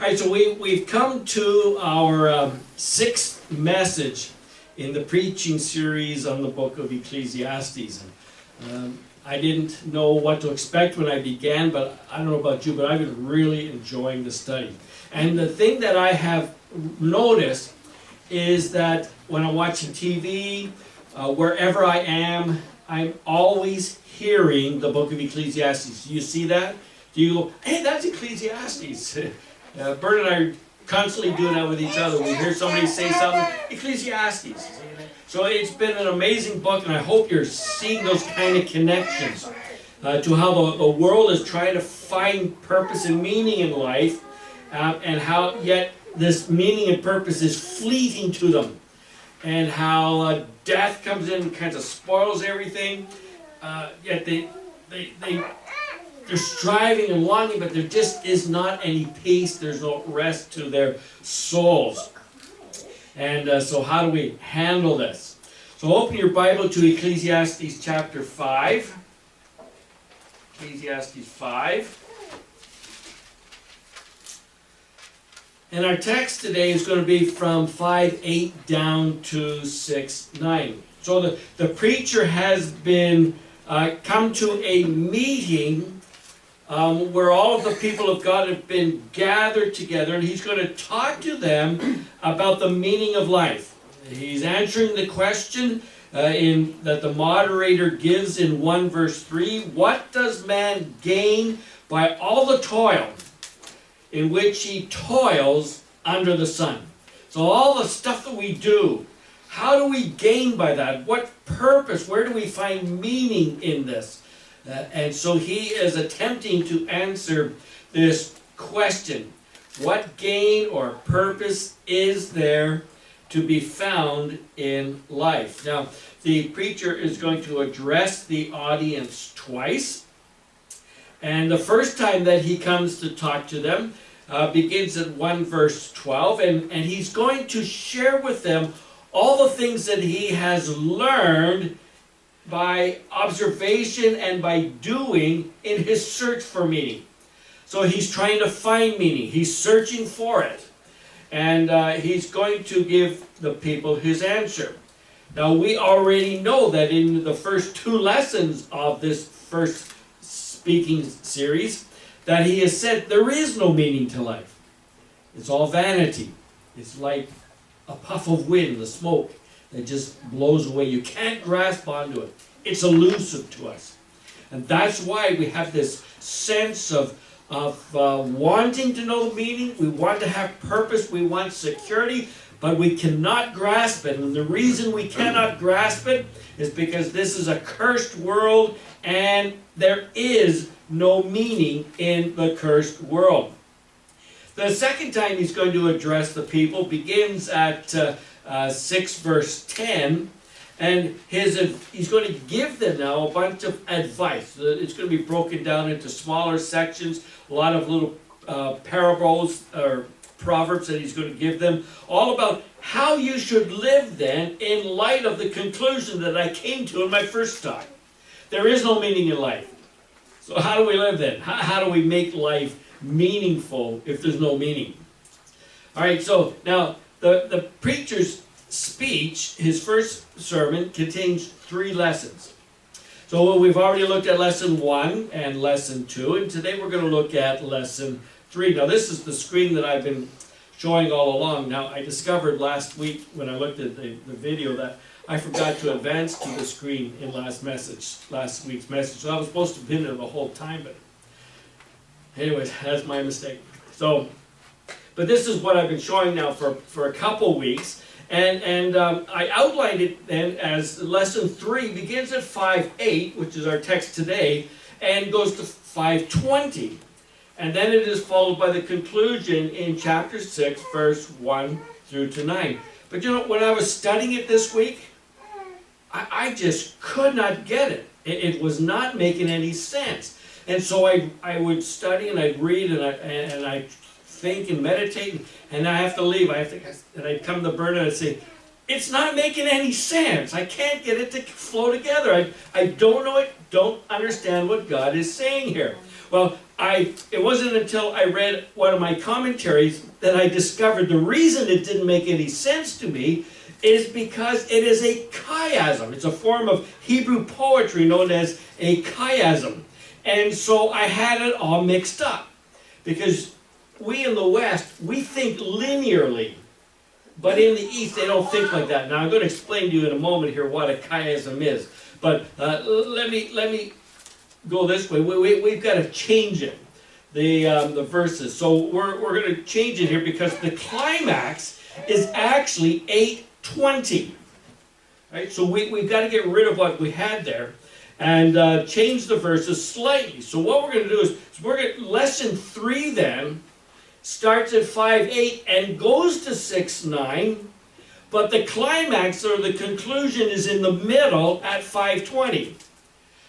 All right, so we've come to our sixth message in the preaching series on the book of Ecclesiastes. I didn't know what to expect when I began, but I don't know about you, but I've been really enjoying the study. And the thing that I have noticed is that when I'm watching TV, wherever I am, I'm always hearing the book of Ecclesiastes. Do you see that? Do you go, hey, that's Ecclesiastes? Bert and I are constantly doing that with each other. We hear somebody say something, Ecclesiastes. So it's been an amazing book, and I hope you're seeing those kind of connections to how the world is trying to find purpose and meaning in life, and how yet this meaning and purpose is fleeting to them, and how death comes in and kind of spoils everything, yet they're striving and longing, but there just is not any peace. There's no rest to their souls. And so how do we handle this? So open your Bible to Ecclesiastes chapter 5. Ecclesiastes 5. And our text today is going to be from 5:8 down to 6:9. So the preacher has been come to a meeting where all of the people of God have been gathered together, and he's going to talk to them about the meaning of life. He's answering the question that the moderator gives in 1 verse 3. What does man gain by all the toil in which he toils under the sun? So all the stuff that we do, how do we gain by that? What purpose? Where do we find meaning in this? And so he is attempting to answer this question. What gain or purpose is there to be found in life? Now, the preacher is going to address the audience twice. And the first time that he comes to talk to them begins at 1 verse 12. And he's going to share with them all the things that he has learned by observation and by doing in his search for meaning. So he's trying to find meaning. He's searching for it. And he's going to give the people his answer. Now we already know that in the first two lessons of this first speaking series that he has said there is no meaning to life. It's all vanity. It's like a puff of wind, the smoke that just blows away. You can't grasp onto it. It's elusive to us. And that's why we have this sense of wanting to know the meaning. We want to have purpose. We want security. But we cannot grasp it. And the reason we cannot grasp it is because this is a cursed world and there is no meaning in the cursed world. The second time he's going to address the people begins at 6 verse 10, and he's going to give them now a bunch of advice. It's going to be broken down into smaller sections, a lot of little parables or proverbs that he's going to give them, all about how you should live then in light of the conclusion that I came to in my first talk. There is no meaning in life. So how do we live then? How do we make life meaningful if there's no meaning? All right, so now the preacher's speech, his first sermon, contains 3 lessons. So we've already looked at lesson 1 and lesson 2, and today we're going to look at lesson 3. Now this is the screen that I've been showing all along. Now I discovered last week when I looked at the video that I forgot to advance to the screen in last week's message. So I was supposed to have been there the whole time, but anyways, that's my mistake. So, but this is what I've been showing now for a couple weeks. And I outlined it then as lesson 3 begins at 5:8, which is our text today, and goes to 5:20. And then it is followed by the conclusion in chapter 6, verse 1 through to 9. But you know, when I was studying it this week, I just could not get it. It was not making any sense. And so I would study and I'd read and I'd think and meditate, and I have to leave. And I'd come to Bert and I'd say, it's not making any sense. I can't get it to flow together. I don't know it, don't understand what God is saying here. Well, it wasn't until I read one of my commentaries that I discovered the reason it didn't make any sense to me is because it is a chiasm. It's a form of Hebrew poetry known as a chiasm. And so I had it all mixed up. Because we in the West, we think linearly. But in the East, they don't think like that. Now, I'm going to explain to you in a moment here what a chiasm is. But let me go this way. We've got to change it, the verses. So we're going to change it here because the climax is actually 8:20. Right? So we've got to get rid of what we had there and change the verses slightly. So what we're going to do is we're going to, lesson 3 then starts at 5:8 and goes to 6:9, but the climax or the conclusion is in the middle at 5:20.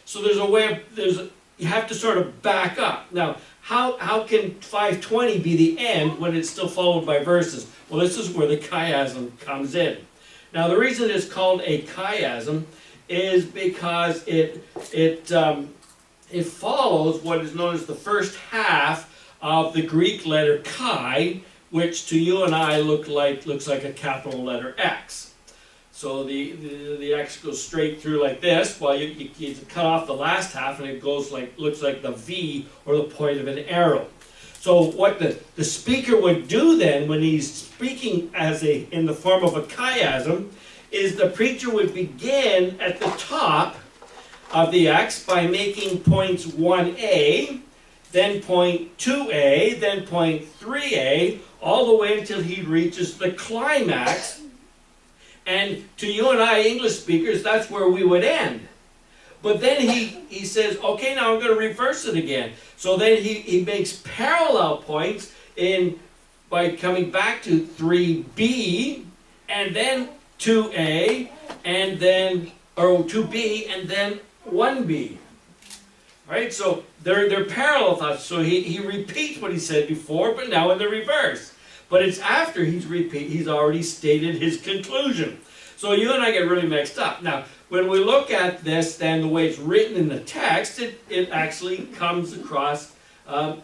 So there's a way of, you have to sort of back up. Now, how can 5:20 be the end when it's still followed by verses? Well, this is where the chiasm comes in. Now, the reason it's called a chiasm is because it follows what is known as the first half of the Greek letter chi, which to you and I looks like a capital letter X. So the X goes straight through like this, while you cut off the last half and it goes looks like the V or the point of an arrow. So what the speaker would do then when he's speaking in the form of a chiasm is the preacher would begin at the top of the X by making points 1A, then point 2A, then point 3A, all the way until he reaches the climax. And to you and I, English speakers, that's where we would end. But then he says, okay, now I'm going to reverse it again. So then he makes parallel points by coming back to 3B, and then 2A, and then, or 2B, and then 1B. Right? So they're parallel thoughts. So he repeats what he said before, but now in the reverse. But it's after he's already stated his conclusion. So you and I get really mixed up. Now, when we look at this, then the way it's written in the text, it actually comes across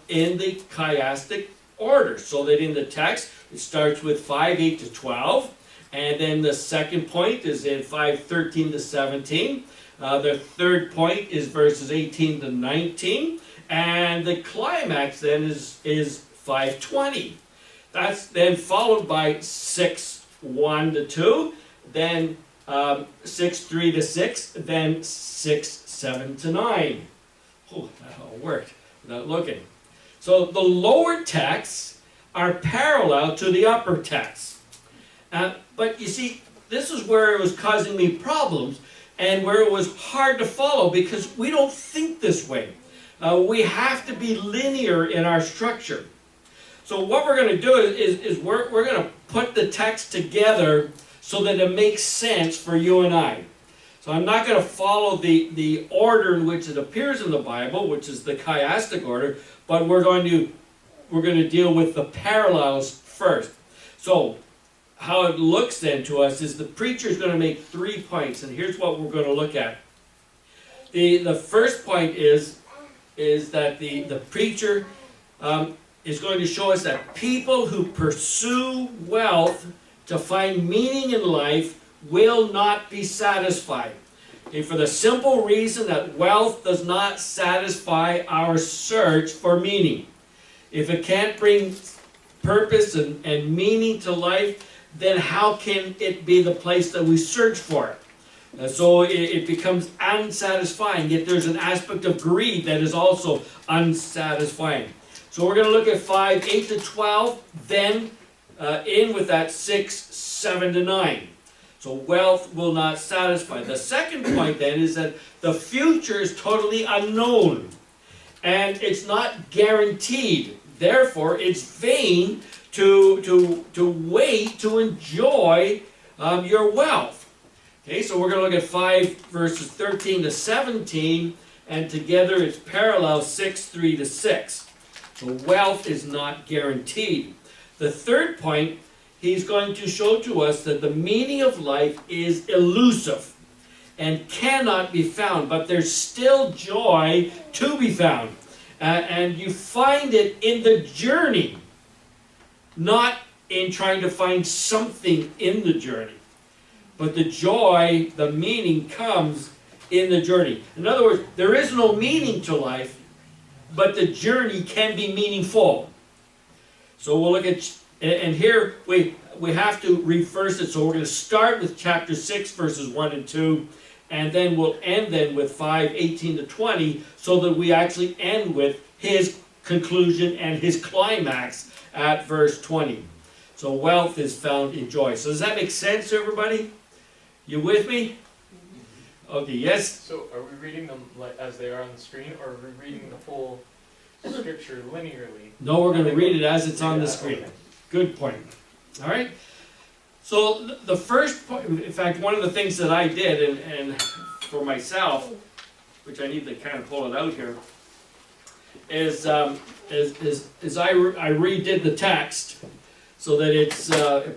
in the chiastic order. So that in the text, it starts with 5:8 to 12. And then the second point is in 5:13 to 17. The third point is verses 18 to 19. And the climax then is 5:20. That's then followed by 6:1 to 2. Then 6:3 to 6. Then 6:7 to 9. Oh, that all worked without looking. So the lower texts are parallel to the upper texts. But you see, this is where it was causing me problems and where it was hard to follow because we don't think this way. We have to be linear in our structure. So what we're going to do is we're going to put the text together so that it makes sense for you and I. So I'm not going to follow the order in which it appears in the Bible, which is the chiastic order, but we're going to deal with the parallels first. So how it looks then to us is the preacher is going to make 3 points, and here's what we're going to look at. The first point is that the preacher is going to show us that people who pursue wealth to find meaning in life will not be satisfied. And for the simple reason that wealth does not satisfy our search for meaning. If it can't bring purpose and meaning to life, then how can it be the place that we search for it? So it becomes unsatisfying, yet there's an aspect of greed that is also unsatisfying. So we're going to look at 5:8 to 12, then in with that 6:7 to 9. So wealth will not satisfy. The second point then is that the future is totally unknown, and it's not guaranteed. Therefore, it's vain to wait to enjoy your wealth. Okay, so we're going to look at 5 verses 13 to 17, and together it's parallel 6:3 to 6. So wealth is not guaranteed. The third point, he's going to show to us that the meaning of life is elusive and cannot be found, but there's still joy to be found. And you find it in the journey, not in trying to find something in the journey. But the joy, the meaning comes in the journey. In other words, there is no meaning to life, but the journey can be meaningful. So we'll look at, and here we have to reverse it. So we're going to start with chapter 6, verses 1 and 2, and then we'll end then with 5:18 to 20, so that we actually end with his conclusion and his climax at verse 20. So wealth is found in joy. So does that make sense to everybody? You with me? Okay, yes? So are we reading them like as they are on the screen, or are we reading the whole scripture linearly? No, we're going to read it as it's on the screen. Okay. Good point. All right? So the first point, in fact, one of the things that I did, and for myself, which I need to kind of pull it out here, is I redid the text so that it's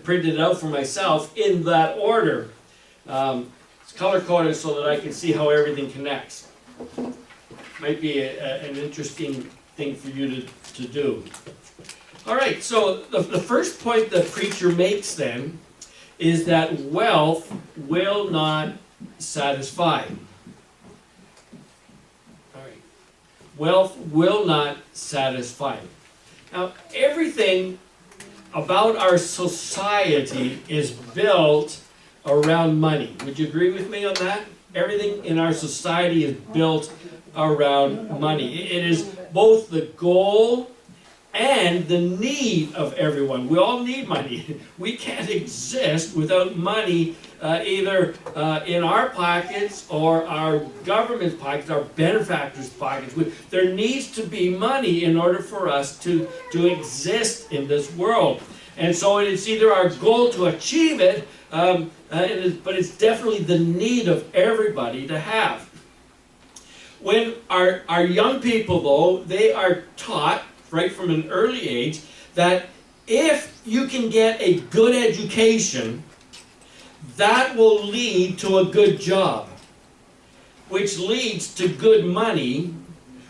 printed out for myself in that order. It's color-coded so that I can see how everything connects. Might be an interesting thing for you to do. All right, so the first point the preacher makes then is that wealth will not satisfy. All right, wealth will not satisfy. Now, everything about our society is built around money. Would you agree with me on that? Everything in our society is built around money. It is both the goal and the need of everyone. We all need money. We can't exist without money, either in our pockets or our government's pockets, our benefactors' pockets. There needs to be money in order for us to exist in this world. And so it's either our goal to achieve it, but it's definitely the need of everybody to have. When our young people, though, they are taught right from an early age that if you can get a good education, that will lead to a good job, which leads to good money,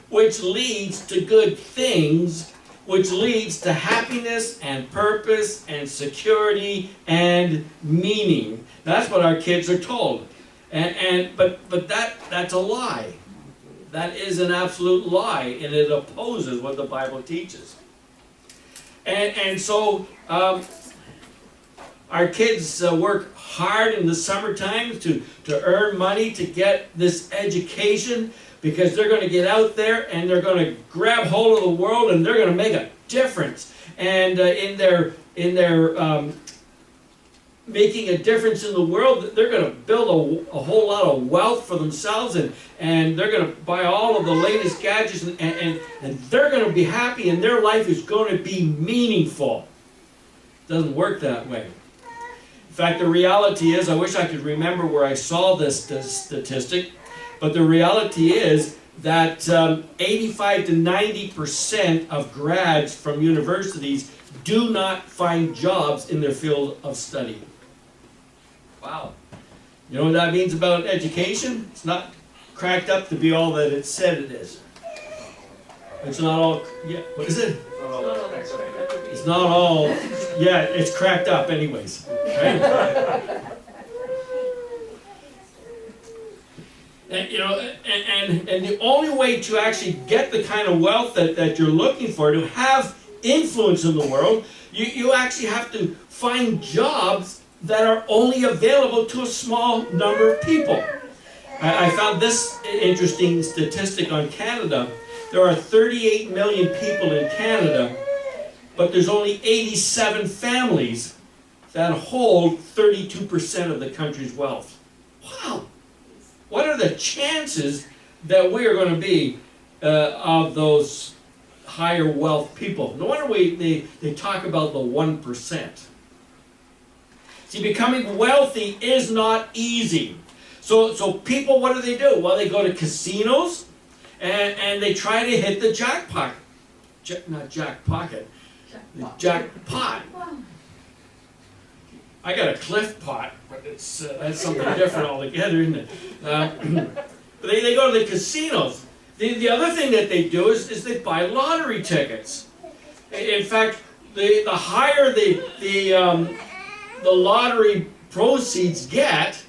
which leads to good things, which leads to happiness and purpose and security and meaning. That's what our kids are told. But that's a lie. That is an absolute lie, and it opposes what the Bible teaches. And so our kids work hard in the summer times to earn money to get this education, because they're going to get out there and they're going to grab hold of the world and they're going to make a difference. And in their making a difference in the world, they're going to build a whole lot of wealth for themselves, and they're going to buy all of the latest gadgets, and they're going to be happy, and their life is going to be meaningful. It doesn't work that way. In fact, the reality is, I wish I could remember where I saw this statistic, but the reality is that 85 to 90% of grads from universities do not find jobs in their field of study. Wow. You know what that means about education? It's not cracked up to be all that it said it is. It's not all, yeah, what is it? It's not all, yeah, it's cracked up anyways. Right? And, you know, and the only way to actually get the kind of wealth that you're looking for, to have influence in the world, you actually have to find jobs that are only available to a small number of people. I found this interesting statistic on Canada. There are 38 million people in Canada, but there's only 87 families that hold 32% of the country's wealth. Wow! What are the chances that we are going to be of those higher wealth people? No wonder they talk about the 1%. See, becoming wealthy is not easy. So people, what do? Well, they go to casinos and they try to hit the jackpot. Not jackpocket. The jackpot. I got a cliff pot, but that's something different altogether, isn't it? They go to the casinos, The other thing that they do is they buy lottery tickets. In fact, the higher the lottery proceeds get,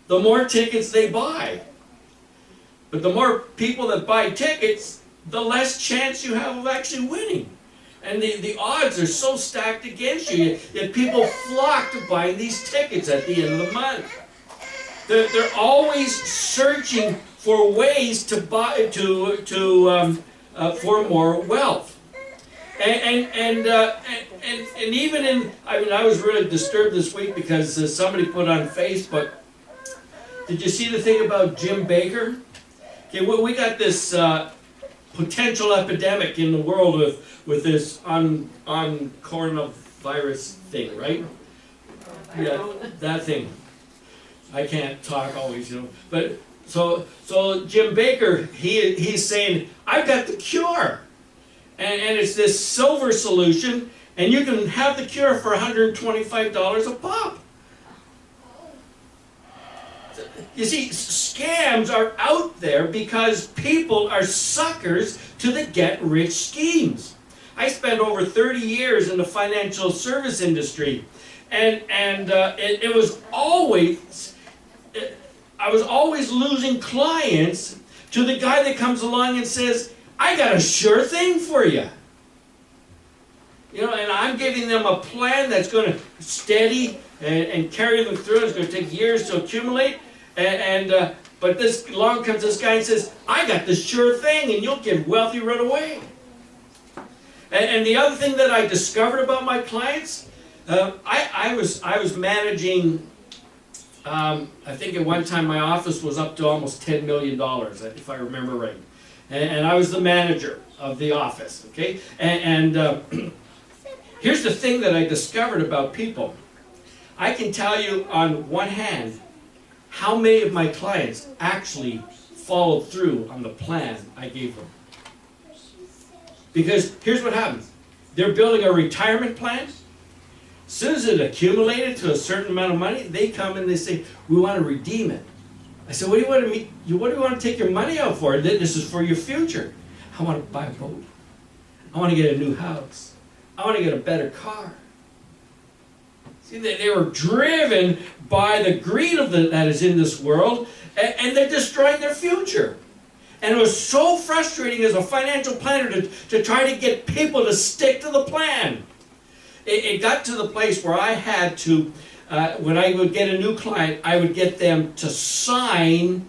the more tickets they buy. But the more people that buy tickets, the less chance you have of actually winning. And the odds are so stacked against you, yet people flock to buying these tickets at the end of the month. They're always searching for ways to buy for more wealth. And even in, I was really disturbed this week because somebody put on Facebook, did you see the thing about Jim Bakker? Okay, well, we got this potential epidemic in the world with this on coronavirus thing, right? Yeah, that thing. I can't talk always, But so Jim Bakker, he's saying, I've got the cure. And it's this silver solution, and you can have the cure for $125 a pop. You see, scams are out there because people are suckers to the get-rich schemes. I spent over 30 years in the financial service industry, and it was always, I was always losing clients to the guy that comes along and says, I got a sure thing for you. And I'm giving them a plan that's going to steady and carry them through. It's going to take years to accumulate. But along comes this guy and says, I got the sure thing, and you'll get wealthy right away. And the other thing that I discovered about my clients, I was managing, I think at one time my office was up to almost $10 million, if I remember right. And I was the manager of the office, okay? And here's the thing that I discovered about people. I can tell you on one hand how many of my clients actually followed through on the plan I gave them. Because here's what happens. They're building a retirement plan. As soon as it accumulated to a certain amount of money, they come and they say, we want to redeem it. I said, what do you want to take your money out for? This is for your future. I want to buy a boat. I want to get a new house. I want to get a better car. See, they were driven by the greed that is in this world, and they're destroying their future. And it was so frustrating as a financial planner to try to get people to stick to the plan. It got to the place where I had to, when I would get a new client, I would get them to sign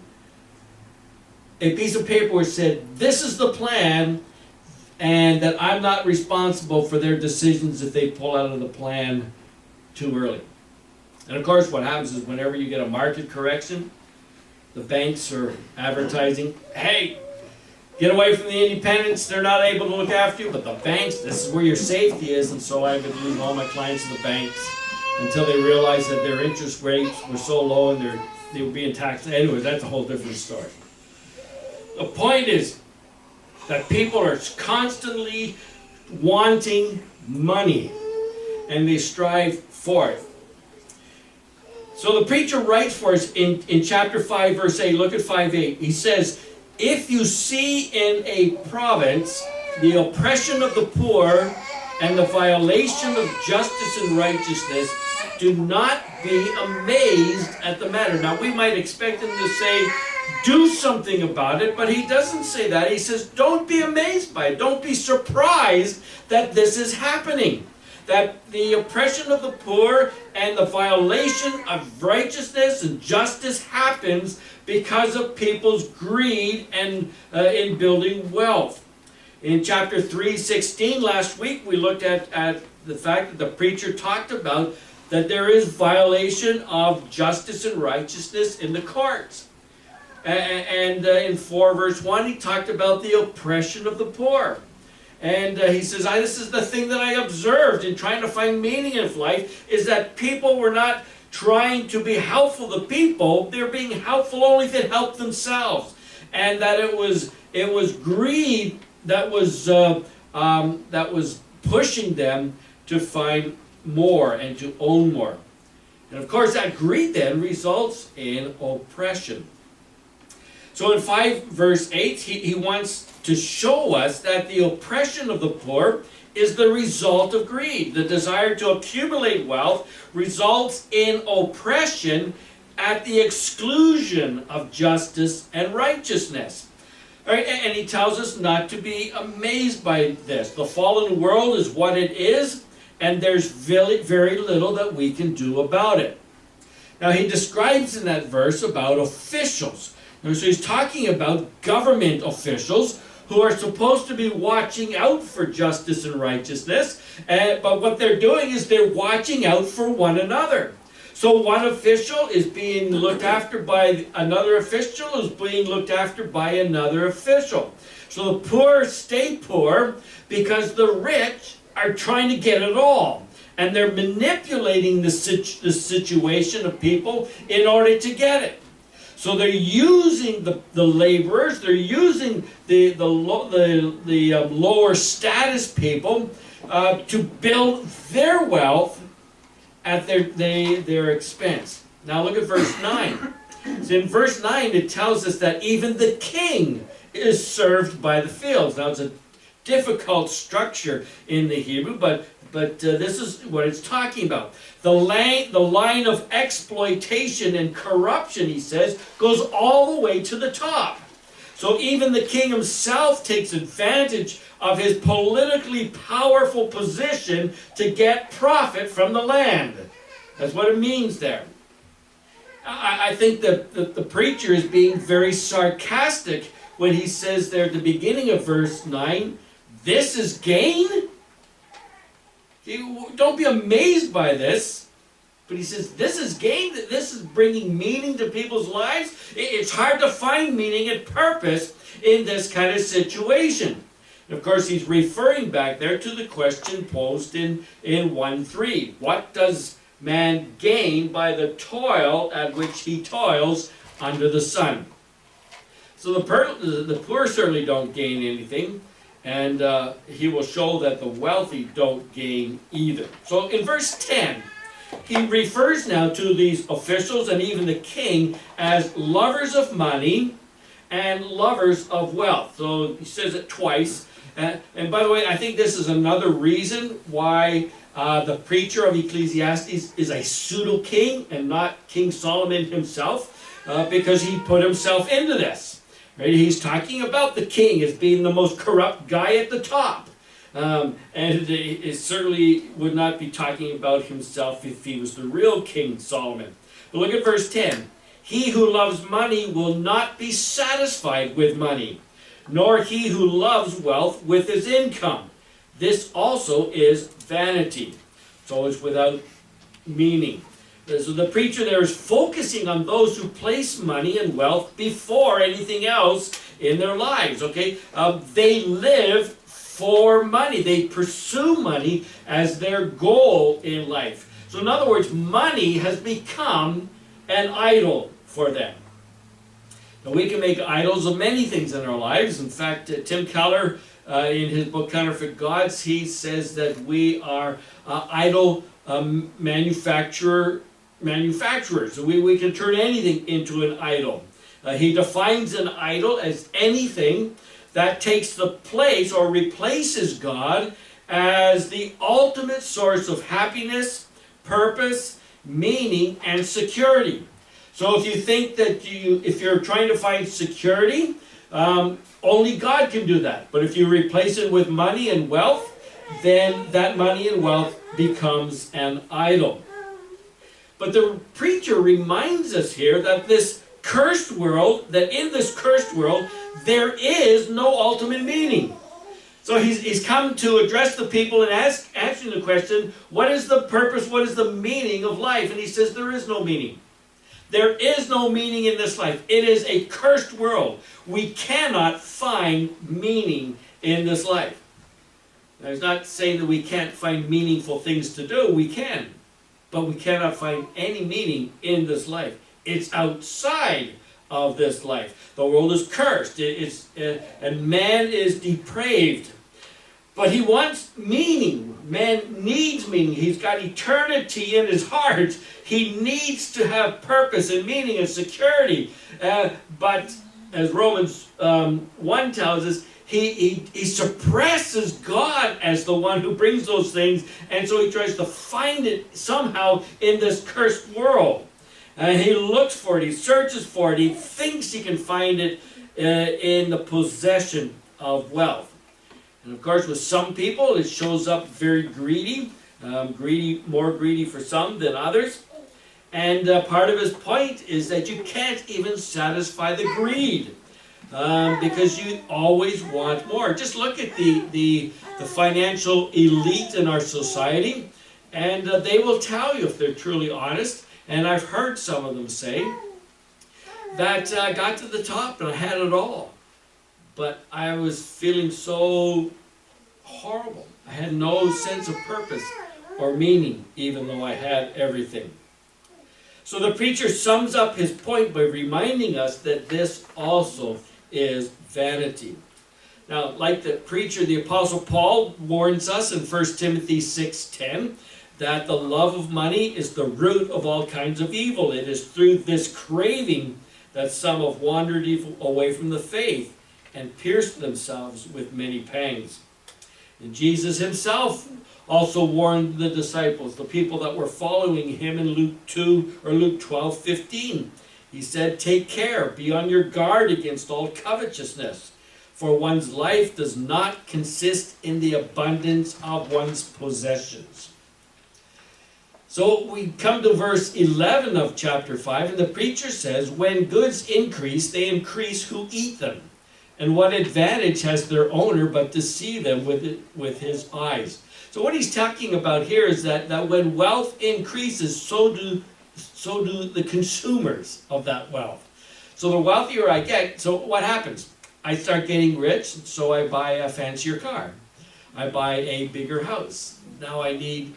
a piece of paper which said, this is the plan, and that I'm not responsible for their decisions if they pull out of the plan too early. And of course what happens is whenever you get a market correction, the banks are advertising, hey, get away from the independents, they're not able to look after you, but the banks, this is where your safety is. And so I've been losing all my clients to the banks until they realized that their interest rates were so low and they were being taxed. Anyway, that's a whole different story. The point is that people are constantly wanting money, and they strive for it. So the preacher writes for us in chapter 5, verse 8. Look at 5:8. He says, if you see in a province the oppression of the poor and the violation of justice and righteousness, do not be amazed at the matter. Now we might expect him to say, do something about it, but he doesn't say that. He says, don't be amazed by it. Don't be surprised that this is happening. That the oppression of the poor and the violation of righteousness and justice happens because of people's greed and in building wealth. In chapter 3:16 last week, we looked at the fact that the preacher talked about that there is violation of justice and righteousness in the courts. And in 4 verse 1, he talked about the oppression of the poor. And he says, this is the thing that I observed in trying to find meaning in life, is that people were not trying to be helpful to people. They're being helpful only to help themselves. And that it was greed that was pushing them to find more and to own more. And of course that greed then results in oppression. So in 5 verse 8, he wants to show us that the oppression of the poor is the result of greed. The desire to accumulate wealth results in oppression at the exclusion of justice and righteousness. All right, and he tells us not to be amazed by this. The fallen world is what it is, and there's very little that we can do about it. Now he describes in that verse about officials. So he's talking about government officials who are supposed to be watching out for justice and righteousness, but what they're doing is they're watching out for one another. So one official is being looked after by another official who's being looked after by another official. So the poor stay poor because the rich are trying to get it all. And they're manipulating the situation of people in order to get it. So they're using the laborers, they're using the lower status people to build their wealth at their expense. Now look at verse 9. So in verse 9 it tells us that even the king is served by the fields. Now it's a difficult structure in the Hebrew, but this is what it's talking about. The line of exploitation and corruption, he says, goes all the way to the top. So even the king himself takes advantage of his politically powerful position to get profit from the land. That's what it means there. I think that the preacher is being very sarcastic when he says there at the beginning of verse 9, this is gain? Don't be amazed by this. But he says, this is gain, this is bringing meaning to people's lives. It's hard to find meaning and purpose in this kind of situation. And of course, he's referring back there to the question posed in 1:3. What does man gain by the toil at which he toils under the sun? So the poor certainly don't gain anything. And he will show that the wealthy don't gain either. So in verse 10, he refers now to these officials and even the king as lovers of money and lovers of wealth. So he says it twice. And by the way, I think this is another reason why the preacher of Ecclesiastes is a pseudo-king and not King Solomon himself, because he put himself into this. Right? He's talking about the king as being the most corrupt guy at the top. And it certainly would not be talking about himself if he was the real King Solomon. But look at verse 10. He who loves money will not be satisfied with money, nor he who loves wealth with his income. This also is vanity. So it's without meaning. So the preacher there is focusing on those who place money and wealth before anything else in their lives. Okay, they live for money. They pursue money as their goal in life. So in other words, money has become an idol for them. Now we can make idols of many things in our lives. In fact, Tim Keller, in his book Counterfeit Gods, he says that we are idol manufacturers. So we can turn anything into an idol. He defines an idol as anything that takes the place or replaces God as the ultimate source of happiness, purpose, meaning, and security. So if you think that if you're trying to find security, only God can do that. But if you replace it with money and wealth, then that money and wealth becomes an idol. But the preacher reminds us here that this cursed world, that in this cursed world, there is no ultimate meaning. So he's come to address the people and answering the question, what is the purpose, what is the meaning of life? And he says there is no meaning. There is no meaning in this life. It is a cursed world. We cannot find meaning in this life. Now, he's not saying that we can't find meaningful things to do. We can. But we cannot find any meaning in this life. It's outside of this life. The world is cursed. And man is depraved. But he wants meaning. Man needs meaning. He's got eternity in his heart. He needs to have purpose and meaning and security. But as Romans 1 tells us, he suppresses God as the one who brings those things, and so he tries to find it somehow in this cursed world. And he looks for it, he searches for it, he thinks he can find it in the possession of wealth. And of course, with some people, it shows up very greedy, more greedy for some than others. And part of his point is that you can't even satisfy the greed. Because you always want more. Just look at the financial elite in our society, and they will tell you if they're truly honest, and I've heard some of them say, that I got to the top and I had it all. But I was feeling so horrible. I had no sense of purpose or meaning, even though I had everything. So the preacher sums up his point by reminding us that this also is vanity. Now, like the preacher, the Apostle Paul warns us in 1 Timothy 6:10 that the love of money is the root of all kinds of evil. It is through this craving that some have wandered away from the faith and pierced themselves with many pangs. And Jesus himself also warned the disciples, the people that were following him in Luke 2 or Luke 12:15. He said, "Take care, be on your guard against all covetousness, for one's life does not consist in the abundance of one's possessions." So we come to verse 11 of chapter 5, and the preacher says, "When goods increase, they increase who eat them. And what advantage has their owner but to see them with his eyes?" So what he's talking about here is that when wealth increases, so do the consumers of that wealth. So the wealthier I get, so what happens? I start getting rich, so I buy a fancier car. I buy a bigger house. Now I need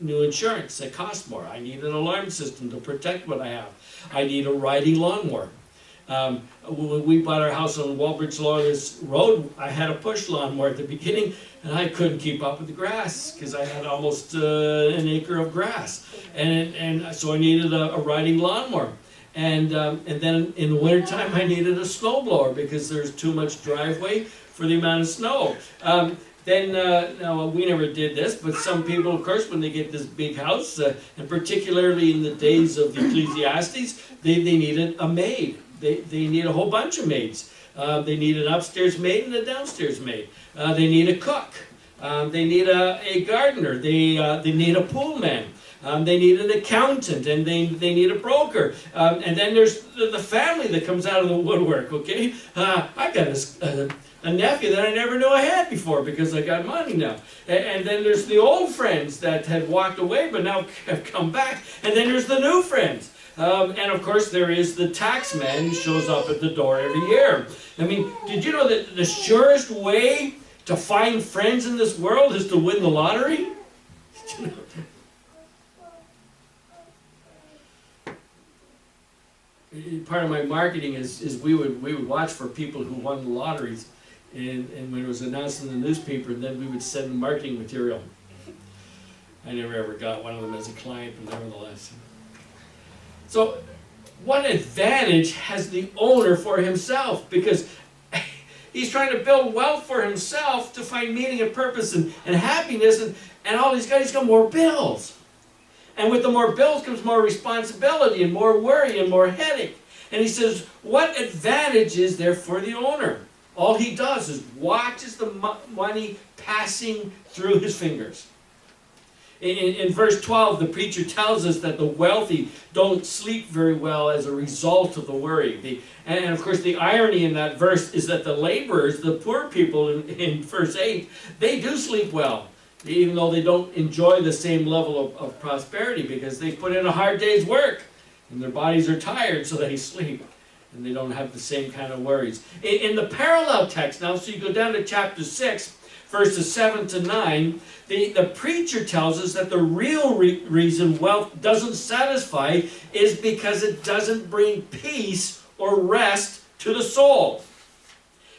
new insurance that costs more. I need an alarm system to protect what I have. I need a riding lawnmower. When we bought our house on Walbridge Lawless Road, I had a push lawnmower at the beginning, and I couldn't keep up with the grass because I had almost an acre of grass, and so I needed a riding lawnmower. And then in the wintertime, I needed a snowblower because there's too much driveway for the amount of snow. Now we never did this, but some people, of course, when they get this big house, and particularly in the days of the Ecclesiastes, they needed a maid. They need a whole bunch of maids. They need an upstairs maid and a downstairs maid. They need a cook. They need a gardener. They need a pool man. They need an accountant, and they need a broker. And then there's the family that comes out of the woodwork, okay? I got a nephew that I never knew I had before because I got money now. And then there's the old friends that had walked away but now have come back. And then there's the new friends. And of course there is the tax man who shows up at the door every year. I mean, did you know that the surest way to find friends in this world is to win the lottery? Did you know that? Part of my marketing is we would watch for people who won the lotteries, and when it was announced in the newspaper, then we would send marketing material. I never ever got one of them as a client, but nevertheless. So, what advantage has the owner for himself? Because he's trying to build wealth for himself to find meaning and purpose and happiness, and all he's got more bills. And with the more bills comes more responsibility and more worry and more headache. And he says, what advantage is there for the owner? All he does is watches the money passing through his fingers. In verse 12, the preacher tells us that the wealthy don't sleep very well as a result of the worry. And of course, the irony in that verse is that the laborers, the poor people in verse 8, they do sleep well, even though they don't enjoy the same level of prosperity because they put in a hard day's work and their bodies are tired, so they sleep and they don't have the same kind of worries. In the parallel text now, so you go down to chapter 6, verses 7 to 9, the preacher tells us that the real reason wealth doesn't satisfy is because it doesn't bring peace or rest to the soul.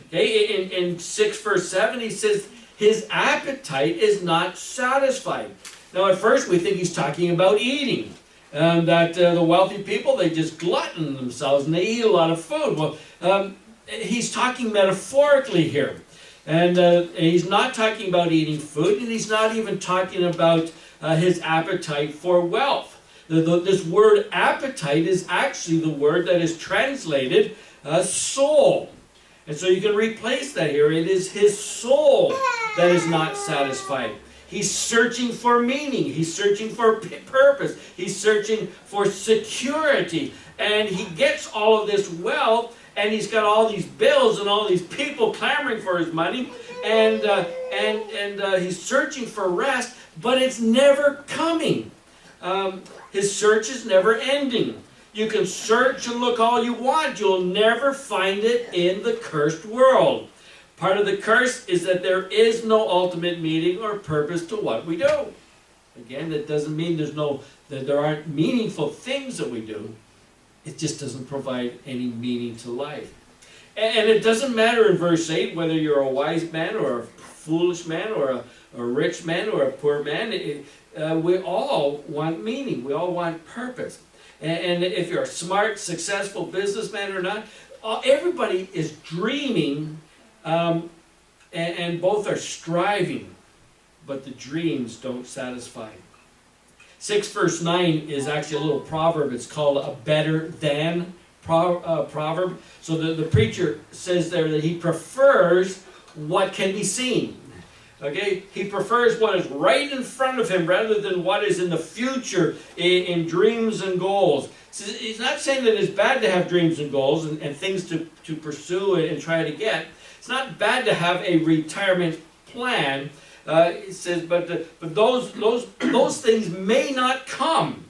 Okay, in 6 verse 7, he says, his appetite is not satisfied. Now at first we think he's talking about eating. That the wealthy people, they just glutton themselves and they eat a lot of food. Well, he's talking metaphorically here. And he's not talking about eating food, and he's not even talking about his appetite for wealth. This word appetite is actually the word that is translated soul. And so you can replace that here. It is his soul that is not satisfied. He's searching for meaning. He's searching for purpose. He's searching for security. And he gets all of this wealth, and he's got all these bills and all these people clamoring for his money. And he's searching for rest, but it's never coming. His search is never ending. You can search and look all you want. You'll never find it in the cursed world. Part of the curse is that there is no ultimate meaning or purpose to what we do. Again, that doesn't mean that there aren't meaningful things that we do. It just doesn't provide any meaning to life. And it doesn't matter in verse 8 whether you're a wise man or a foolish man or a rich man or a poor man. We all want meaning. We all want purpose. And if you're a smart, successful businessman or not, everybody is dreaming, and both are striving, but the dreams don't satisfy. 6 verse 9 is actually a little proverb. It's called a better than proverb. So the preacher says there that he prefers what can be seen. Okay, he prefers what is right in front of him rather than what is in the future in dreams and goals. So he's not saying that it's bad to have dreams and goals and things to pursue and try to get. It's not bad to have a retirement plan. He says, but those things may not come,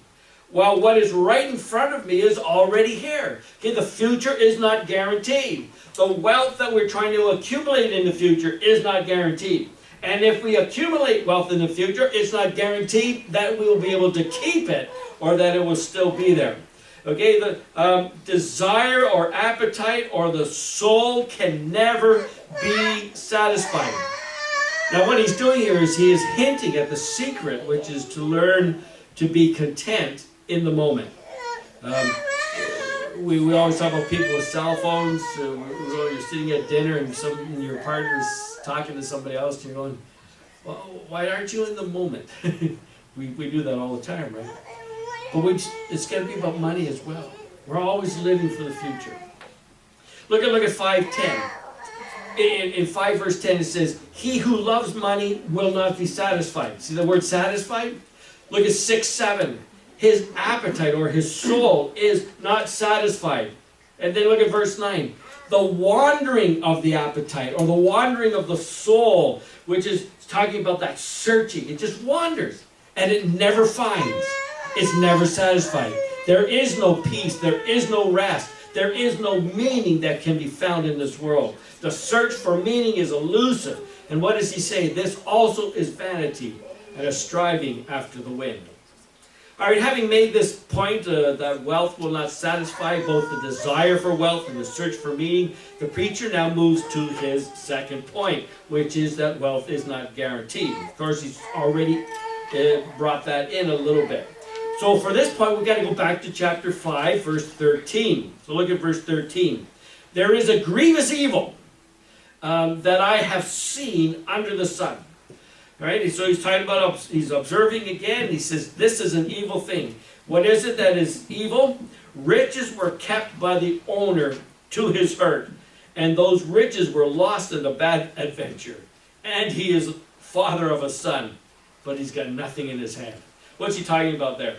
while what is right in front of me is already here. Okay, the future is not guaranteed. The wealth that we're trying to accumulate in the future is not guaranteed. And if we accumulate wealth in the future, it's not guaranteed that we will be able to keep it or that it will still be there. Okay, the desire or appetite or the soul can never be satisfied. Now what he's doing here is he is hinting at the secret, which is to learn to be content in the moment. We always talk about people with cell phones. You're sitting at dinner and your partner's talking to somebody else, and you're going, well, why aren't you in the moment? we do that all the time, right? But it's going to be about money as well. We're always living for the future. Look at 5:10. In 5 verse 10 it says, he who loves money will not be satisfied. See the word satisfied? Look at 6:7. His appetite or his soul is not satisfied. And then look at verse 9. The wandering of the appetite or the wandering of the soul, which is talking about that searching. It just wanders and it never finds. It's never satisfied. There is no peace. There is no rest. There is no meaning that can be found in this world. The search for meaning is elusive. And what does he say? This also is vanity and a striving after the wind. All right, having made this point that wealth will not satisfy both the desire for wealth and the search for meaning, the preacher now moves to his second point, which is that wealth is not guaranteed. Of course, he's already brought that in a little bit. So for this point, we've got to go back to chapter 5, verse 13. So look at verse 13. There is a grievous evil that I have seen under the sun. All right, so he's talking about, he's observing again. He says, this is an evil thing. What is it that is evil? Riches were kept by the owner to his hurt, and those riches were lost in a bad adventure. And he is father of a son, but he's got nothing in his hand. What's he talking about there?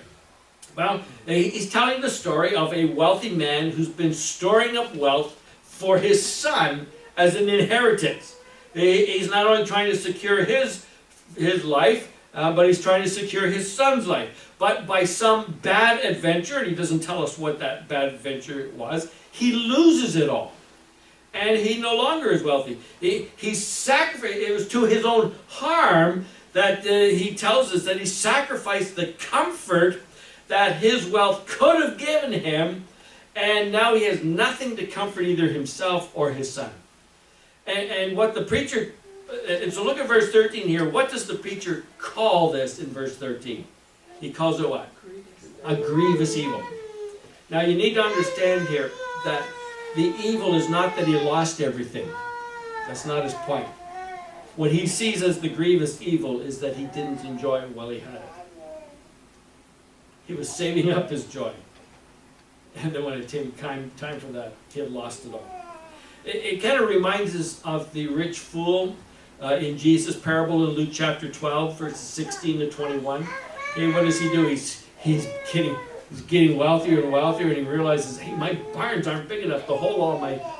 Well, he's telling the story of a wealthy man who's been storing up wealth for his son as an inheritance. He's not only trying to secure his life, but he's trying to secure his son's life. But by some bad adventure, and he doesn't tell us what that bad adventure was, he loses it all. And he no longer is wealthy. He sacrificed, it was to his own harm that he tells us that he sacrificed the comfort that his wealth could have given him, and now he has nothing to comfort either himself or his son. And what the preacher, and so look at verse 13 here. What does the preacher call this in verse 13? He calls it what? A grievous evil. Now you need to understand here that the evil is not that he lost everything. That's not his point. What he sees as the grievous evil is that he didn't enjoy it while he had it. He was saving up his joy. And then when it came time for that, he had lost it all. It kind of reminds us of the rich fool in Jesus' parable in Luke chapter 12, verses 16 to 21. Hey, what does he do? He's getting wealthier and wealthier, and he realizes, hey, my barns aren't big enough to hold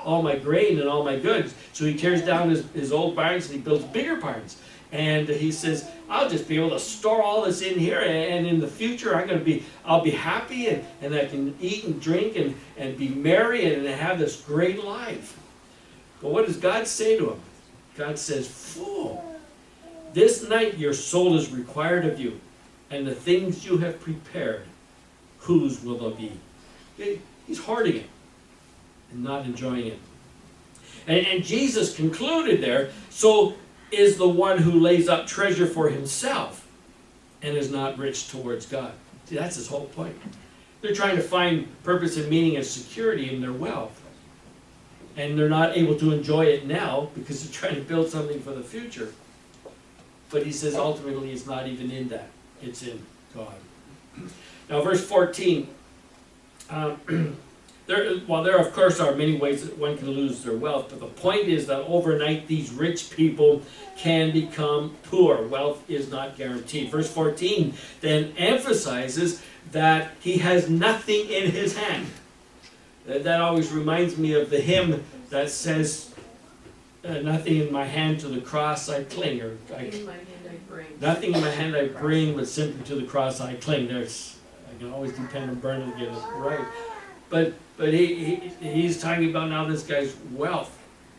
all my grain and all my goods. So he tears down his old barns and he builds bigger barns. And he says, I'll just be able to store all this in here, and in the future I'll be happy, and I can eat and drink and be merry and have this great life. But what does God say to him? God says, fool, this night your soul is required of you, and the things you have prepared, whose will they be? He's hoarding it and not enjoying it. And Jesus concluded there, so is the one who lays up treasure for himself and is not rich towards God. See, that's his whole point. They're trying to find purpose and meaning and security in their wealth. And they're not able to enjoy it now because they're trying to build something for the future. But he says ultimately it's not even in that. It's in God. Now verse 14. There of course are many ways that one can lose their wealth, but the point is that overnight these rich people can become poor. Wealth is not guaranteed. Verse 14 then emphasizes that he has nothing in his hand. That always reminds me of the hymn that says, nothing in my hand to the cross I cling. Nothing in my hand I bring. Nothing in my hand I bring, but simply to the cross I cling. I can always depend on Bernard to get it right. But he's talking about now this guy's wealth.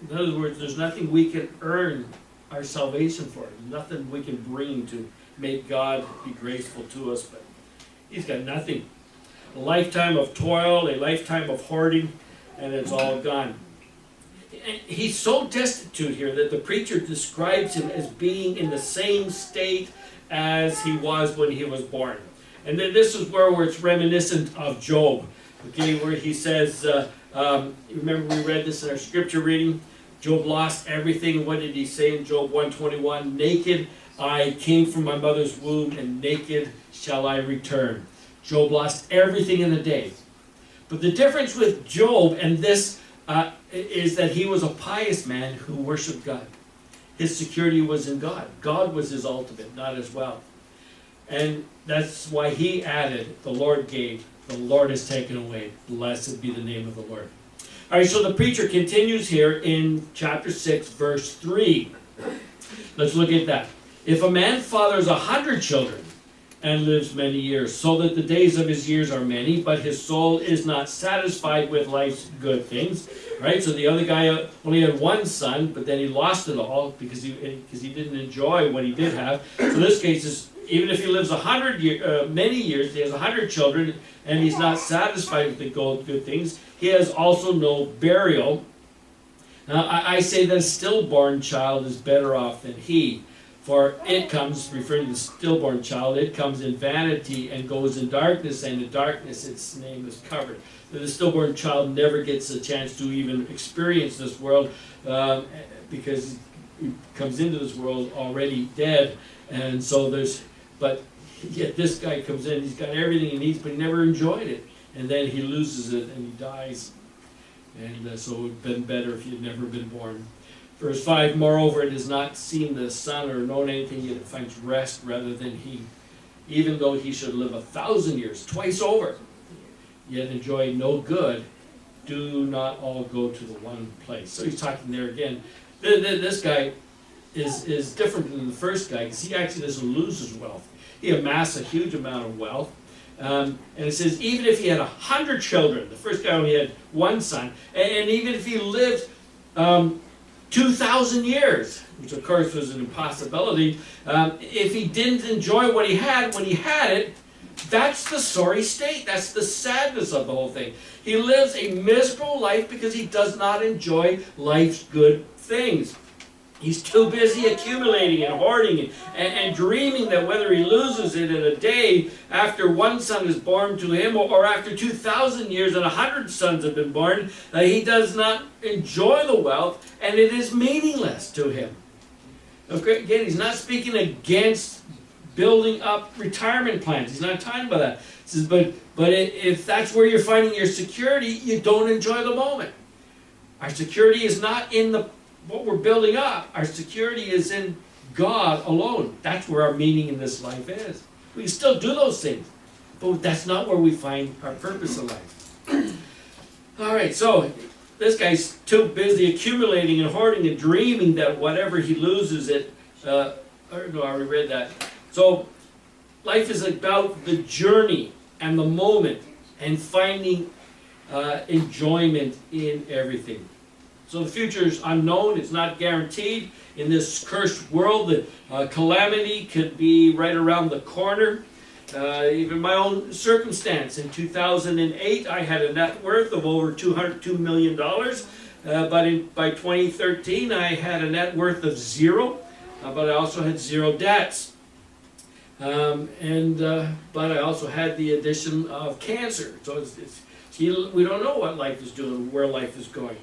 In other words, there's nothing we can earn our salvation for. Nothing we can bring to make God be graceful to us. But he's got nothing. A lifetime of toil, a lifetime of hoarding, and it's all gone. And he's so destitute here that the preacher describes him as being in the same state as he was when he was born. And then this is where it's reminiscent of Job. Okay, where he says, remember we read this in our scripture reading, Job lost everything. What did he say in Job 1:21? Naked I came from my mother's womb, and naked shall I return. Job lost everything in a day. But the difference with Job and this is that he was a pious man who worshiped God. His security was in God. God was his ultimate, not his wealth. And that's why he added, the Lord gave, the Lord has taken away. Blessed be the name of the Lord. All right, so the preacher continues here in chapter 6, verse 3. Let's look at that. If a man fathers 100 children and lives many years, so that the days of his years are many, but his soul is not satisfied with life's good things. Right? So the other guy only had one son, but then he lost it all because he didn't enjoy what he did have. So this case is, even if he lives many years, he has 100 children, and he's not satisfied with the good things, he has also no burial. Now, I say that a stillborn child is better off than he, for it comes, referring to the stillborn child, it comes in vanity and goes in darkness, and in darkness its name is covered. The stillborn child never gets a chance to even experience this world because he comes into this world already dead, and so but yet this guy comes in, he's got everything he needs, but he never enjoyed it, and then he loses it and he dies. And so it would have been better if he had never been born. Verse 5, moreover, it has not seen the sun or known anything, yet it finds rest rather than he, even though he should live 1,000 years, twice over, yet enjoy no good, do not all go to the one place. So he's talking there again. This guy is different than the first guy because he actually doesn't lose his wealth. He amassed a huge amount of wealth. And it says even if he had 100 children, the first guy only had one son, and even if he lived 2,000 years, which of course was an impossibility, if he didn't enjoy what he had when he had it, that's the sorry state. That's the sadness of the whole thing. He lives a miserable life because he does not enjoy life's good things. He's too busy accumulating and hoarding and dreaming that whether he loses it in a day after one son is born to him or after 2,000 years and 100 sons have been born, he does not enjoy the wealth and it is meaningless to him. Okay, again, he's not speaking against building up retirement plans. He's not talking about that. He says, but if that's where you're finding your security, you don't enjoy the moment. Our security is not in what we're building up. Our security is in God alone. That's where our meaning in this life is. We can still do those things, but that's not where we find our purpose in life. All right, so this guy's too busy accumulating and hoarding and dreaming that whatever he loses it. No, I already read that. So life is about the journey and the moment and finding enjoyment in everything. So the future is unknown, it's not guaranteed. In this cursed world, the calamity could be right around the corner. Even my own circumstance, in 2008 I had a net worth of over $202 million, but by 2013 I had a net worth of zero, but I also had zero debts. But I also had the addition of cancer. So we don't know what life is doing, where life is going.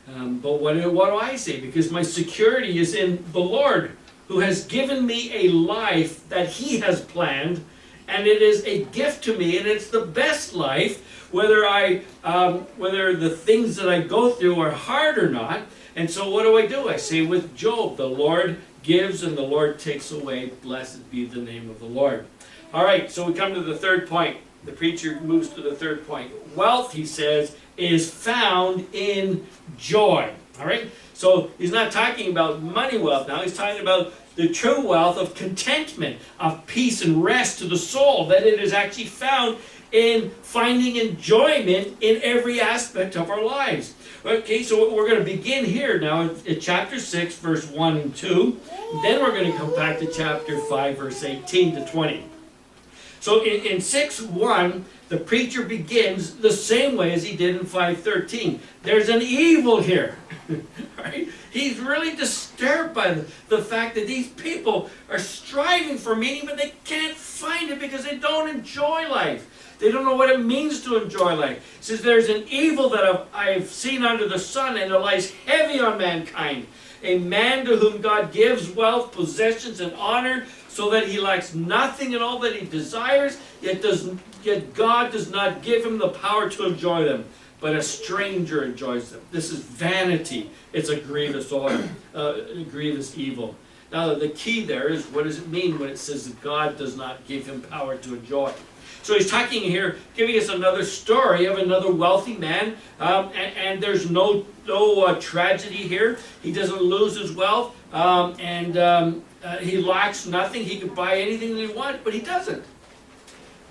But what do I say? Because my security is in the Lord, who has given me a life that He has planned, and it is a gift to me, and it's the best life, whether the things that I go through are hard or not. And so what do? I say with Job, the Lord gives and the Lord takes away. Blessed be the name of the Lord. All right, so we come to the third point. The preacher moves to the third point. Wealth, he says, is found in joy. All right? So he's not talking about money wealth now. He's talking about the true wealth of contentment, of peace and rest to the soul, that it is actually found in finding enjoyment in every aspect of our lives. Okay, so we're going to begin here now at chapter 6, verse 1 and 2. Then we're going to come back to chapter 5, verse 18 to 20. So in 6:1, the preacher begins the same way as he did in 5:13. There's an evil here. Right? He's really disturbed by the fact that these people are striving for meaning, but they can't find it because they don't enjoy life. They don't know what it means to enjoy life. He says, there's an evil that I've seen under the sun, and it lies heavy on mankind. A man to whom God gives wealth, possessions, and honor, so that he lacks nothing in all that he desires, yet God does not give him the power to enjoy them, but a stranger enjoys them. This is vanity. It's a grievous evil. Now the key there is, what does it mean when it says that God does not give him power to enjoy? So he's talking here, giving us another story of another wealthy man, and there's no tragedy here. He doesn't lose his wealth, he lacks nothing. He can buy anything that he wants, but he doesn't.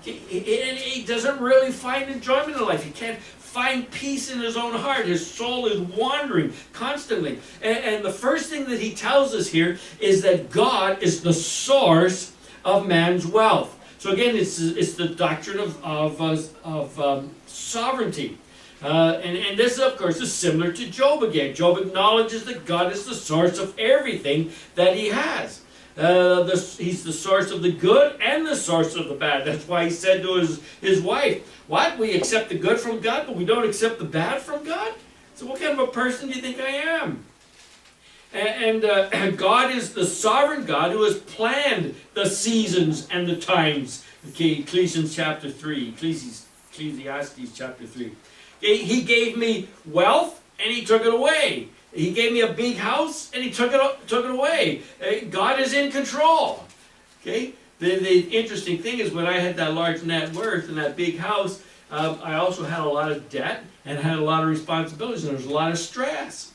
He doesn't really find enjoyment in life. He can't find peace in his own heart. His soul is wandering constantly. And the first thing that he tells us here is that God is the source of man's wealth. So again, it's the doctrine of sovereignty. And this, of course, is similar to Job again. Job acknowledges that God is the source of everything that he has. He's the source of the good and the source of the bad. That's why he said to his wife, what? We accept the good from God, but we don't accept the bad from God? So what kind of a person do you think I am? And God is the sovereign God who has planned the seasons and the times. Okay, Ecclesiastes chapter 3. Ecclesiastes chapter 3. Okay, he gave me wealth and he took it away. He gave me a big house and he took it away. God is in control. Okay? The interesting thing is, when I had that large net worth and that big house, I also had a lot of debt and had a lot of responsibilities, and there was a lot of stress.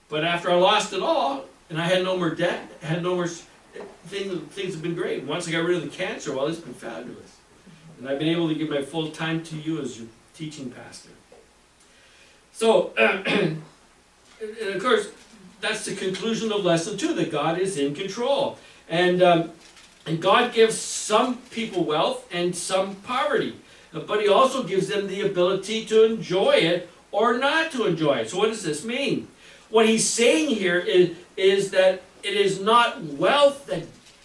But after I lost it all, and I had no more debt, had no more things have been great. Once I got rid of the cancer, well, it's been fabulous. And I've been able to give my full time to you as your teaching pastor. So, and of course, that's the conclusion of lesson 2, that God is in control. And God gives some people wealth and some poverty. But he also gives them the ability to enjoy it or not to enjoy it. So what does this mean? what he's saying here is that it is not wealth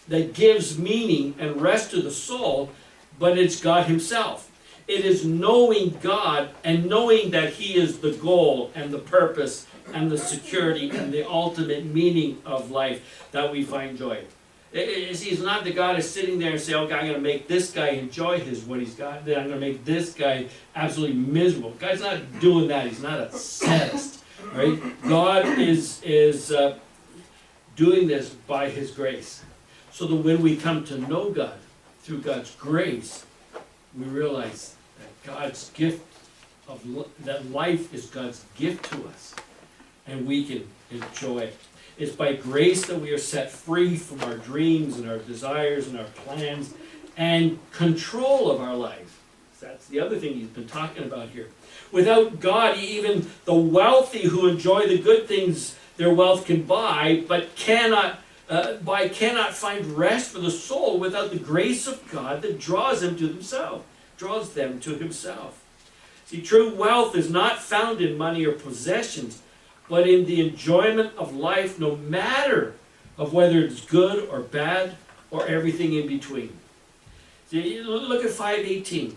that gives meaning and rest to the soul, but it's God himself. It is knowing God and knowing that he is the goal and the purpose and the security and the ultimate meaning of life that we find joy. It's not that God is sitting there and saying, okay, I'm going to make this guy enjoy what he's got, then I'm going to make this guy absolutely miserable. God's not doing that. He's not a sadist, right? God is doing this by his grace. So that when we come to know God through God's grace, we realize that God's gift that life is God's gift to us, and we can enjoy it. It's by grace that we are set free from our dreams and our desires and our plans and control of our life. That's the other thing he's been talking about here. Without God, even the wealthy who enjoy the good things their wealth can buy, but cannot find rest for the soul without the grace of God that draws them to himself. See, true wealth is not found in money or possessions, but in the enjoyment of life, no matter of whether it's good or bad or everything in between. See, look at 5:18.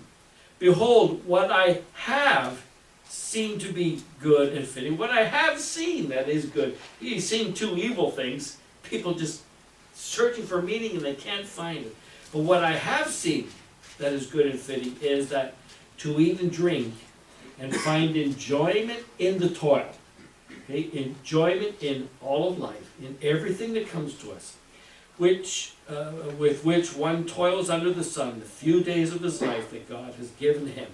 Behold, what I have seen to be good and fitting. What I have seen that is good. He's seen two evil things. People just searching for meaning and they can't find it. But what I have seen that is good and fitting is that to eat and drink and find enjoyment in the toil. Okay? Enjoyment in all of life, in everything that comes to us, with which one toils under the sun the few days of his life that God has given him,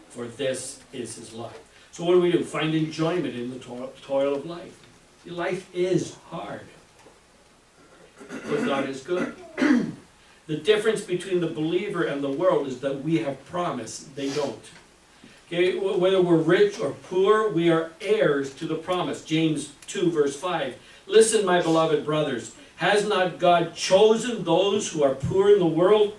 for this is his life. So what do? Find enjoyment in the toil of life. See, life is hard, but God is good. The difference between the believer and the world is that we have promise, they don't. Okay, whether we're rich or poor, we are heirs to the promise. James 2 verse 5. Listen, my beloved brothers, has not God chosen those who are poor in the world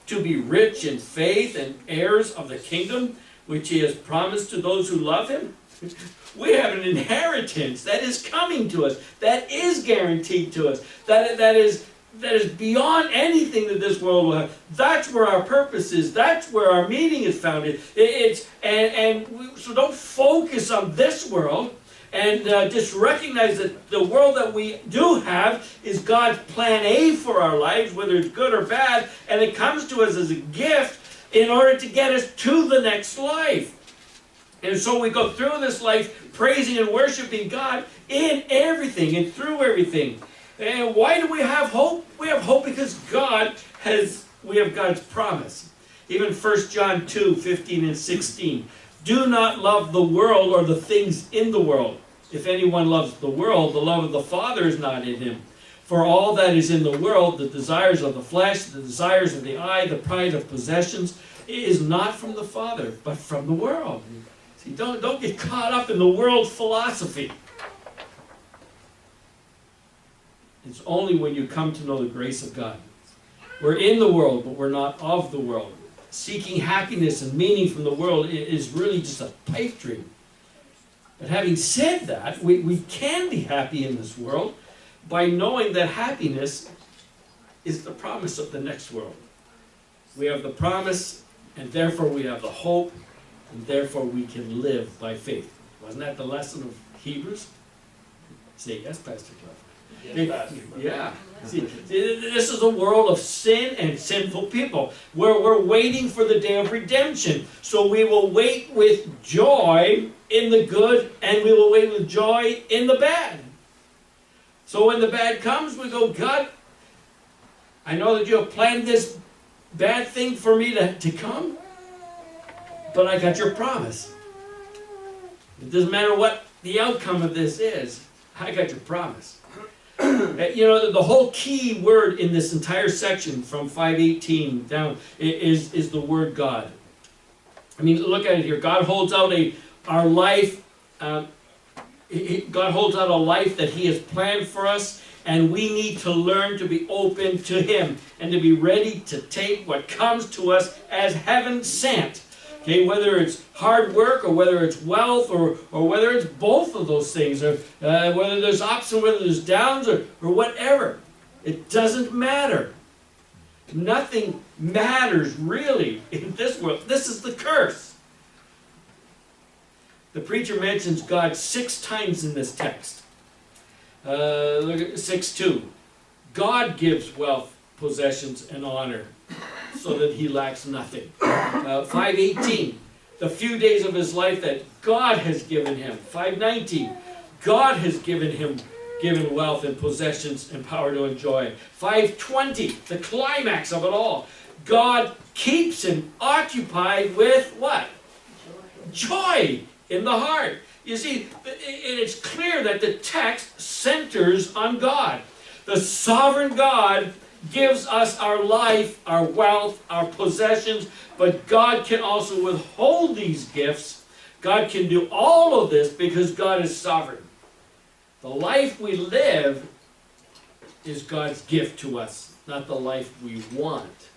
to be rich in faith and heirs of the kingdom, which he has promised to those who love him? We have an inheritance that is coming to us, that is guaranteed to us, that is beyond anything that this world will have. That's where our purpose is. That's where our meaning is founded. So don't focus on this world, and just recognize that the world that we do have is God's plan A for our lives, whether it's good or bad, and it comes to us as a gift in order to get us to the next life. And so we go through this life praising and worshiping God in everything and through everything. And why do we have hope? We have hope because we have God's promise. Even 1 John 2, 15 and 16. Do not love the world or the things in the world. If anyone loves the world, the love of the Father is not in him. For all that is in the world, the desires of the flesh, the desires of the eye, the pride of possessions, is not from the Father, but from the world. See, don't get caught up in the world philosophy. It's only when you come to know the grace of God. We're in the world, but we're not of the world. Seeking happiness and meaning from the world is really just a pipe dream. But having said that, we can be happy in this world by knowing that happiness is the promise of the next world. We have the promise, and therefore we have the hope, and therefore we can live by faith. Wasn't that the lesson of Hebrews? Say yes, Pastor Cliff. Yeah. See, this is a world of sin and sinful people, where we're waiting for the day of redemption. So we will wait with joy in the good, and we will wait with joy in the bad. So when the bad comes, we go, God, I know that you have planned this bad thing for me to come, but I got your promise. It doesn't matter what the outcome of this is, I got your promise. You know, the whole key word in this entire section from 5:18 down is the word God. I mean, look at it here. God holds out our life. God holds out a life that He has planned for us, and we need to learn to be open to Him and to be ready to take what comes to us as heaven sent. Okay, whether it's hard work or whether it's wealth or whether it's both of those things, or whether there's ups and whether there's downs or whatever. It doesn't matter. Nothing matters really in this world. This is the curse. The preacher mentions God 6 times in this text. Look at 6:2. God gives wealth, possessions, and honor so that he lacks nothing. 5:18. The few days of his life that God has given him. 5:19. God has given wealth and possessions and power to enjoy. 5:20. The climax of it all. God keeps him occupied with what? Joy in the heart. You see, it's clear that the text centers on God. The sovereign God gives us our life, our wealth, our possessions, but God can also withhold these gifts. God can do all of this because God is sovereign. The life we live is God's gift to us, not the life we want.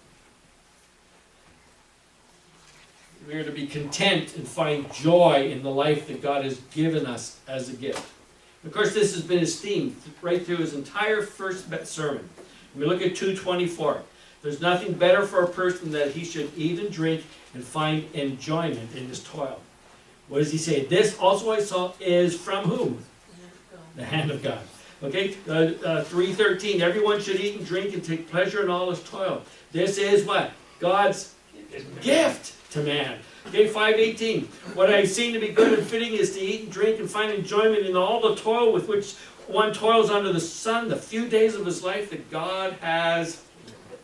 We are to be content and find joy in the life that God has given us as a gift. Of course, this has been his theme right through his entire first sermon. When we look at 2:24, there's nothing better for a person that he should eat and drink and find enjoyment in his toil. What does he say? This also I saw is from whom? The hand of God. Okay, 3:13, everyone should eat and drink and take pleasure in all his toil. This is what? God's gift to man. Okay, 5:18, what I've seen to be good and fitting is to eat and drink and find enjoyment in all the toil with which one toils under the sun, the few days of his life that God has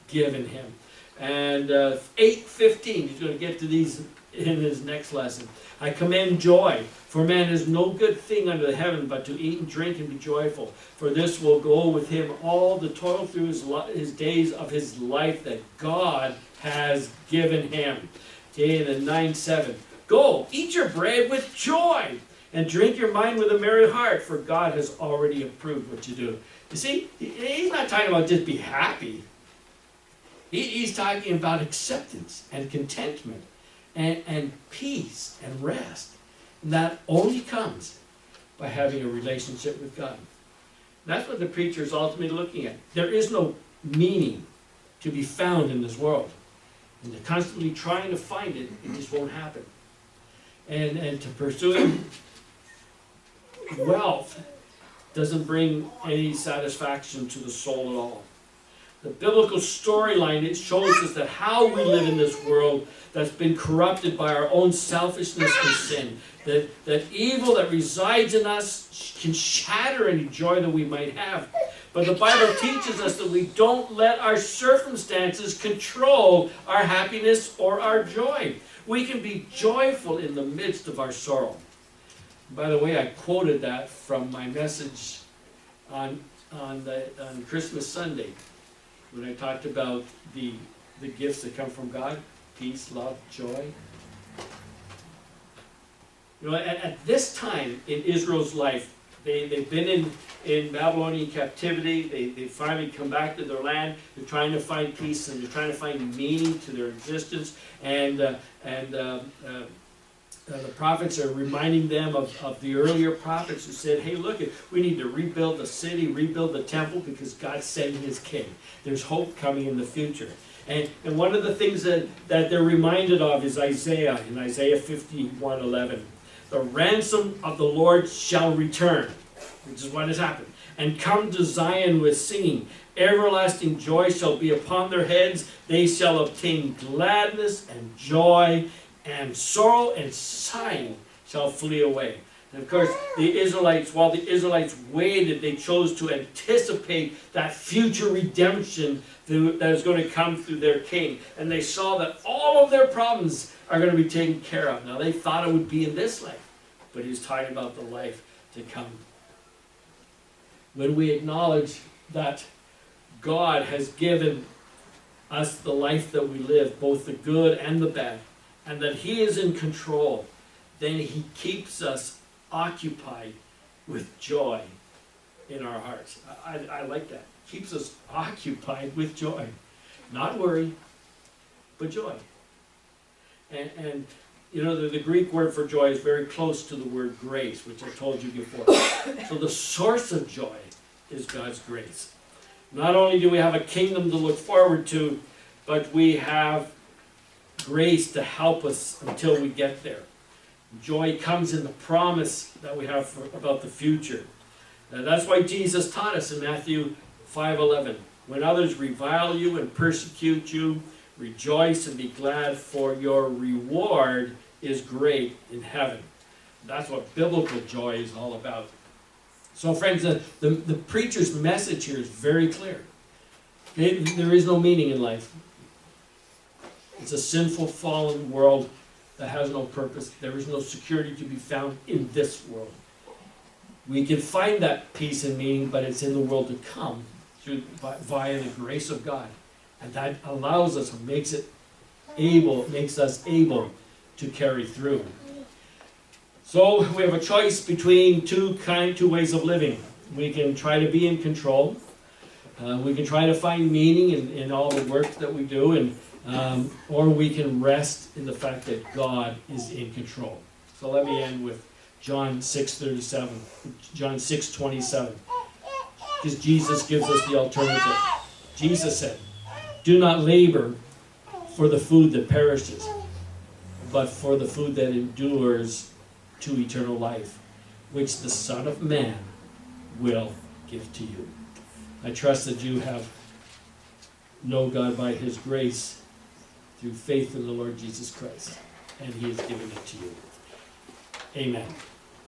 given him. And 8:15, he's going to get to these in his next lesson. I commend joy, for man has no good thing under the heaven but to eat and drink and be joyful. For this will go with him all the toil through his days of his life that God has given him. Okay, and then 9:7. Go, eat your bread with joy, and drink your wine with a merry heart, for God has already approved what you do. You see, he's not talking about just be happy. He's talking about acceptance and contentment and peace and rest. And that only comes by having a relationship with God. That's what the preacher is ultimately looking at. There is no meaning to be found in this world. And they're constantly trying to find it, it just won't happen. And to pursue wealth doesn't bring any satisfaction to the soul at all. The biblical storyline, it shows us that how we live in this world that's been corrupted by our own selfishness and sin. That evil that resides in us can shatter any joy that we might have. But the Bible teaches us that we don't let our circumstances control our happiness or our joy. We can be joyful in the midst of our sorrow. By the way, I quoted that from my message on Christmas Sunday, when I talked about the gifts that come from God: peace, love, joy. You know, at this time in Israel's life, they've been in Babylonian captivity. They finally come back to their land. They're trying to find peace and they're trying to find meaning to their existence. And the prophets are reminding them of the earlier prophets who said, hey, look, we need to rebuild the city, rebuild the temple, because God's sending his king. There's hope coming in the future. And one of the things that they're reminded of is Isaiah, in Isaiah 51:11. The ransom of the Lord shall return, which is what has happened, and come to Zion with singing. Everlasting joy shall be upon their heads. They shall obtain gladness and joy, and sorrow and sighing shall flee away. And of course, the Israelites, while the Israelites waited, they chose to anticipate that future redemption that is going to come through their king. And they saw that all of their problems are going to be taken care of. Now, they thought it would be in this life, but he's talking about the life to come. When we acknowledge that God has given us the life that we live, both the good and the bad, and that he is in control, then he keeps us occupied with joy in our hearts. I like that. Keeps us occupied with joy. Not worry, but joy. And the Greek word for joy is very close to the word grace, which I told you before. So the source of joy is God's grace. Not only do we have a kingdom to look forward to, but we have grace to help us until we get there. Joy comes in the promise that we have about the future. That's why Jesus taught us in Matthew 5:11, when others revile you and persecute you, rejoice and be glad, for your reward is great in heaven. That's what biblical joy is all about. So friends, the preacher's message here is very clear. There is no meaning in life. It's a sinful, fallen world that has no purpose. There is no security to be found in this world. We can find that peace and meaning, but it's in the world to come via the grace of God. And that allows us, makes us able to carry through. So we have a choice between two ways of living. We can try to be in control. We can try to find meaning in all the work that we do, or we can rest in the fact that God is in control. So let me end with John 6:37, John 6:27, because Jesus gives us the alternative. Jesus said, "Do not labor for the food that perishes, but for the food that endures to eternal life, which the Son of Man will give to you." I trust that you know God by His grace through faith in the Lord Jesus Christ, and He has given it to you. Amen.